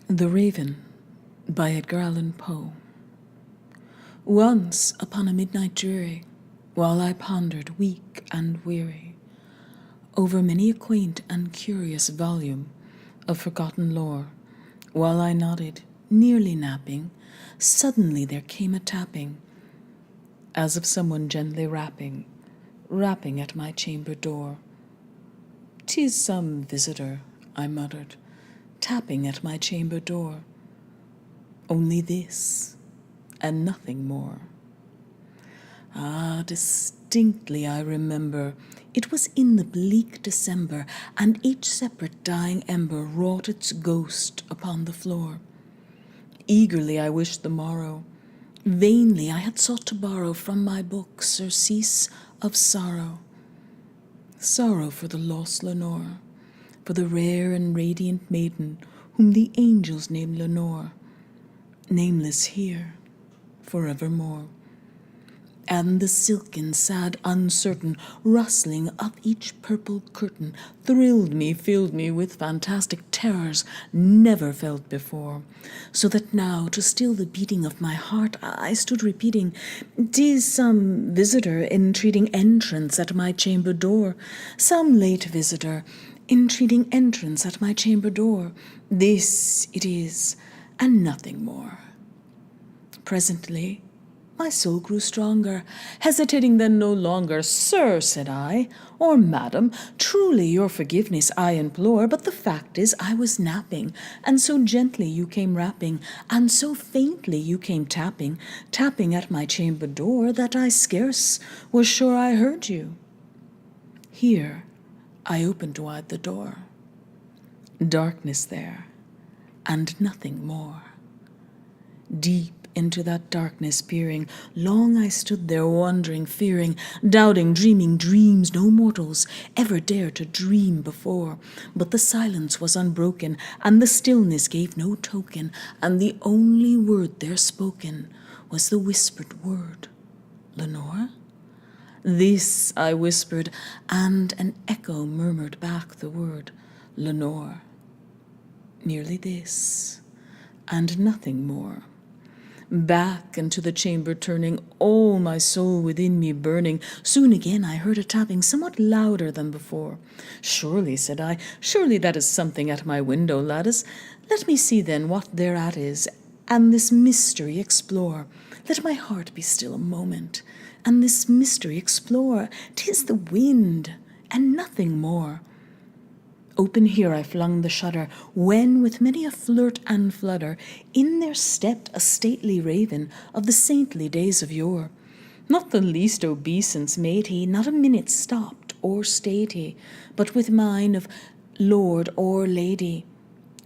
The Raven by Edgar Allan Poe. Once upon a midnight dreary, while I pondered weak and weary over many a quaint and curious volume of forgotten lore, while I nodded, nearly napping, suddenly there came a tapping, as of someone gently rapping at my chamber door. "'Tis some visitor," I muttered, tapping at my chamber door. Only this, and nothing more. Distinctly I remember, it was in the bleak December, and each separate dying ember wrought its ghost upon the floor. Eagerly I wished the morrow. Vainly I had sought to borrow from my book surcease of sorrow. Sorrow for the lost Lenore, for the rare and radiant maiden whom the angels name Lenore, nameless here forevermore. And the silken, sad, uncertain rustling of each purple curtain thrilled me, filled me with fantastic terrors never felt before, so that now, to still the beating of my heart, I stood repeating, "'Tis some visitor entreating entrance at my chamber door, some late visitor entreating entrance at my chamber door. This it is, and nothing more." Presently my soul grew stronger, hesitating then no longer. "Sir," said I, "or madam, truly your forgiveness I implore, but the fact is I was napping, and so gently you came rapping, and so faintly you came tapping at my chamber door, that I scarce was sure I heard you." Here I opened wide the door. Darkness there, and nothing more. Deep into that darkness peering, long I stood there wondering, fearing, doubting, dreaming dreams no mortals ever dared to dream before. But the silence was unbroken, and the stillness gave no token, and the only word there spoken was the whispered word, "Lenore?" This I whispered, and an echo murmured back the word, "Lenore." Merely this, and nothing more. Back into the chamber turning, all my soul within me burning, soon again I heard a tapping somewhat louder than before. "Surely," said I, "surely that is something at my window lattice. Let me see then what thereat is, and this mystery explore. Let my heart be still a moment, and this mystery explore. 'Tis the wind, and nothing more." Open here I flung the shutter, when, with many a flirt and flutter, in there stepped a stately raven of the saintly days of yore. Not the least obeisance made he, not a minute stopped or stayed he, but with mine of lord or lady,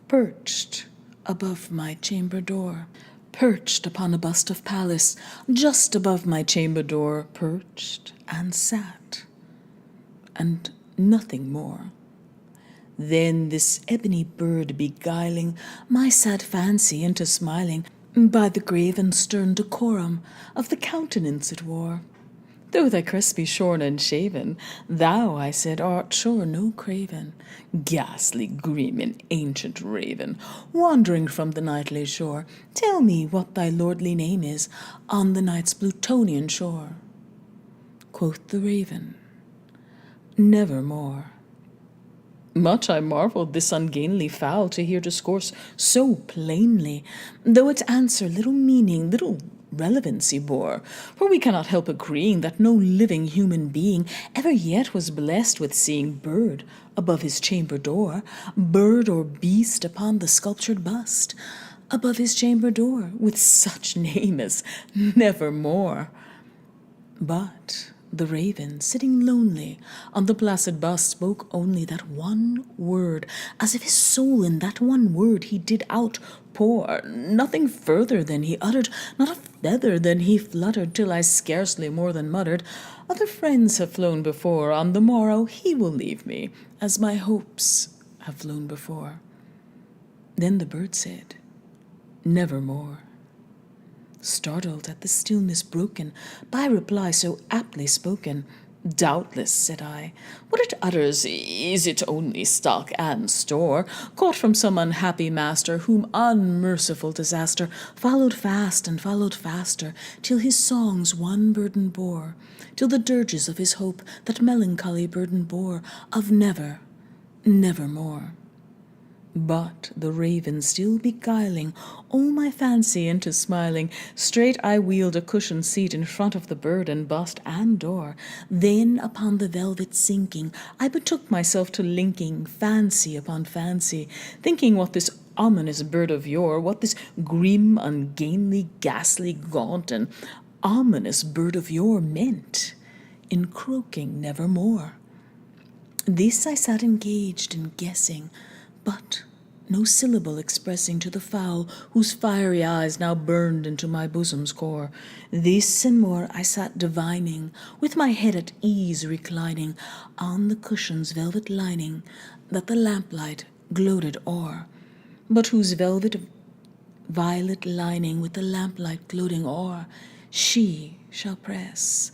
perched above my chamber door. Perched upon a bust of Pallas, just above my chamber door, perched and sat, and nothing more. Then this ebony bird beguiling my sad fancy into smiling, by the grave and stern decorum of the countenance it wore. "Though thy crest be shorn and shaven, thou," I said, "art sure no craven, ghastly, grim, and ancient raven, wandering from the nightly shore. Tell me what thy lordly name is on the night's Plutonian shore." Quoth the raven, "Nevermore." Much I marvelled this ungainly fowl to hear discourse so plainly, though its answer little meaning, little relevancy bore, for we cannot help agreeing that no living human being ever yet was blessed with seeing bird above his chamber door, bird or beast upon the sculptured bust above his chamber door, with such name as Nevermore. But the raven, sitting lonely on the placid bust, spoke only that one word, as if his soul in that one word he did outpour. Nothing further than he uttered, not a feather than he fluttered, till I scarcely more than muttered, "Other friends have flown before, on the morrow he will leave me, as my hopes have flown before." Then the bird said, "Nevermore." Startled at the stillness broken by reply so aptly spoken, "Doubtless," said I, "would it utters, is it only stock and store, caught from some unhappy master, whom unmerciful disaster followed fast and followed faster, till his songs one burden bore, till the dirges of his hope that melancholy burden bore, of never, nevermore. But the raven still beguiling all my fancy into smiling, straight I wheeled a cushioned seat in front of the bird and bust and door. Then upon the velvet sinking, I betook myself to linking fancy upon fancy, thinking what this ominous bird of yore, what this grim, ungainly, ghastly, gaunt, and ominous bird of yore meant in croaking nevermore. This I sat engaged in guessing, but no syllable expressing to the fowl whose fiery eyes now burned into my bosom's core. This and more I sat divining, with my head at ease reclining on the cushion's velvet lining that the lamplight gloated o'er, but whose velvet violet lining with the lamplight gloating o'er she shall press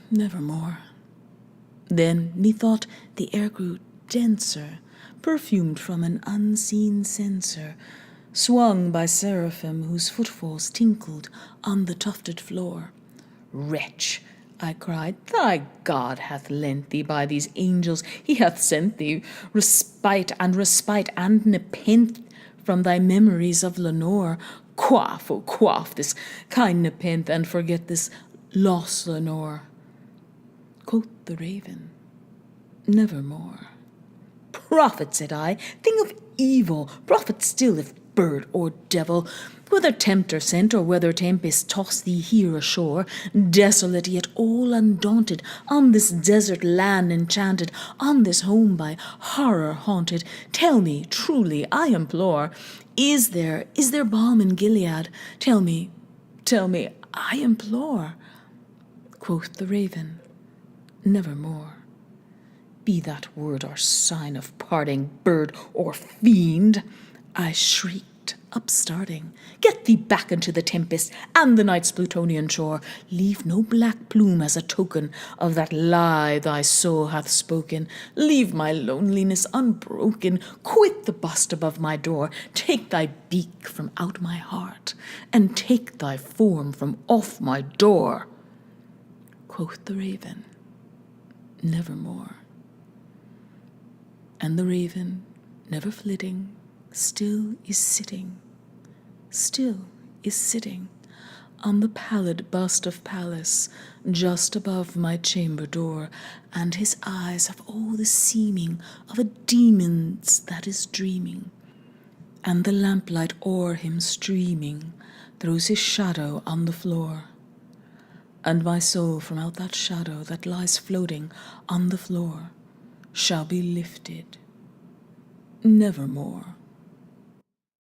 nevermore. Then methought the air grew denser, perfumed from an unseen censer, swung by seraphim whose footfalls tinkled on the tufted floor. Wretch, I cried, thy God hath lent thee by these angels, he hath sent thee respite and nepenthe from thy memories of Lenore. Quaff, oh quaff this kind nepenthe, and forget this lost Lenore. Quoth the raven, nevermore. Prophet, said I, thing of evil, prophet still, if bird or devil, whether tempter sent or whether tempest toss thee here ashore, desolate yet all undaunted, on this desert land enchanted, on this home by horror haunted, tell me truly, I implore, is there balm in Gilead? Tell me, I implore. Quoth the raven, nevermore. Be that word or sign of parting, bird or fiend, I shrieked, upstarting. Get thee back into the tempest and the night's Plutonian shore. Leave no black plume as a token of that lie thy soul hath spoken. Leave my loneliness unbroken. Quit the bust above my door. Take thy beak from out my heart, and take thy form from off my door. Quoth the raven, nevermore. And the raven, never flitting, still is sitting on the pallid bust of Pallas, just above my chamber door, and his eyes have all the seeming of a demon's that is dreaming, and the lamplight o'er him streaming throws his shadow on the floor. And my soul from out that shadow that lies floating on the floor shall be lifted nevermore.